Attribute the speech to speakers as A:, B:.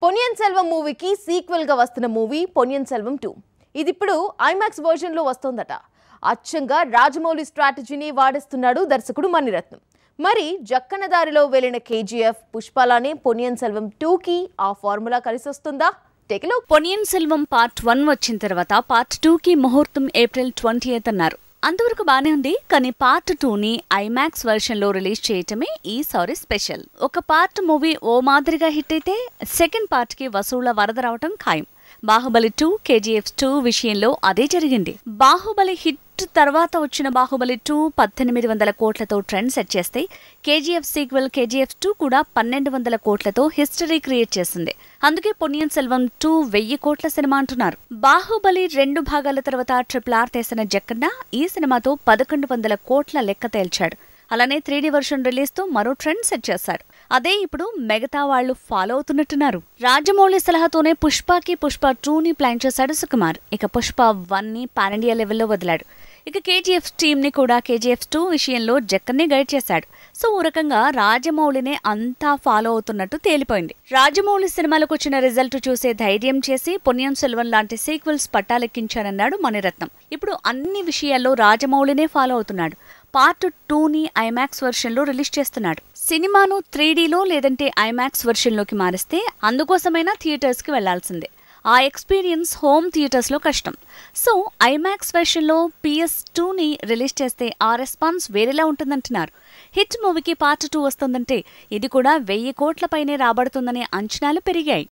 A: పొన్నియిన్ సెల్వం మూవీకి సీక్వెల్ గా వస్తున్న మూవీ పొన్నియిన్ సెల్వం 2. ఇది ఇప్పుడు ఐమాక్స్ వర్షన్ లో వస్తోందట. అచ్చంగా రాజమౌళి స్ట్రాటజీని వాడిస్తున్నాడు దర్శకుడు మణిరత్నం. మరి జక్కన దారిలో వెళ్లిన కేజీఎఫ్ పుష్పలానే పొన్నియిన్ సెల్వం 2 కి ఆ ఫార్ములా కలిసొస్తుందా?
B: పొన్నియిన్ సెల్వం పార్ట్ 1 వచ్చిన తర్వాత పార్ట్ 2 కి ముహూర్తం ఏప్రిల్ 28 అన్నారు. అంతవరకు బానే ఉంది. కానీ పార్ట్ 2 ని ఐమాక్స్ వర్షన్ లో రిలీజ్ చేయటమే ఈసారి స్పెషల్. ఒక పార్ట్ మూవీ ఓ మాదిరిగా హిట్ అయితే సెకండ్ పార్ట్ కి వసూళ్ల వరద రావటం ఖాయం. బాహుబలి 2, కేజీఎఫ్ 2 విషయంలో అదే జరిగింది. బాహుబలి హిట్ తర్వాత వచ్చిన బాహుబలి 2 1800 కోట్లతో ట్రెండ్ సెట్ చేస్తే కేజీఎఫ్ సీక్వెల్ కేజీఎఫ్ 2 కూడా 1200 కోట్లతో హిస్టరీ క్రియేట్ చేసింది. అందుకే పొన్నియిన్ సెల్వం 2 1000 కోట్ల సినిమా అంటున్నారు. బాహుబలి 2 భాగాల తర్వాత RRR తీసిన జక్కన్న ఈ సినిమాతో 1100 కోట్ల లెక్క తేల్చాడు. అలానే 3D వర్షన్ రిలీజ్ తో మరో ట్రెండ్ సెట్ చేశారు. అదే ఇప్పుడు మిగతా వాళ్లు ఫాలో అవుతున్నట్టున్నారు. రాజమౌళి సలహాతోనే పుష్పకి పుష్ప 2 ని ప్లాన్ చేశాడు సుకుమార్. ఇక పుష్ప 1 ని పాన్ ఇండియా లెవెల్లో వదిలాడు. ఇక కేజీఎఫ్ టీమ్ ని కూడా కేజీఎఫ్ 2 విషయంలో జక్కన్నే గైడ్ చేశాడు. సో ఓ రకంగా రాజమౌళినే అంతా ఫాలో అవుతున్నట్టు తేలిపోయింది. రాజమౌళి సినిమాలకు వచ్చిన రిజల్ట్ చూసే ధైర్యం చేసి పొన్నియిన్ సెల్వం లాంటి సీక్వెల్స్ పట్టాలెక్కించానన్నాడు మణిరత్నం. ఇప్పుడు అన్ని విషయాల్లో రాజమౌళినే ఫాలో అవుతున్నాడు. పార్ట్ 2 ని ఐమాక్స్ వర్షన్ లో రిలీజ్ చేస్తున్నాడు. సినిమాను 3Dలో లేదంటే ఐమాక్స్ వర్షన్ లోకి మారిస్తే అందుకోసమైనా థియేటర్స్ కి వెళ్లాల్సిందే. ఆ ఎక్స్పీరియన్స్ హోమ్ థియేటర్స్ లో కష్టం. సో ఐమాక్స్ వెర్షన్ లో PS2 ని రిలీజ్ చేస్తే ఆ రెస్పాన్స్ వేరేలా ఉంటుందంటున్నారు. హిట్ మూవీకి పార్ట్ 2 వస్తుందంటే ఇది కూడా 1000 కోట్ల పైనే రాబడుతుందనే అంచనాలు పెరిగాయి.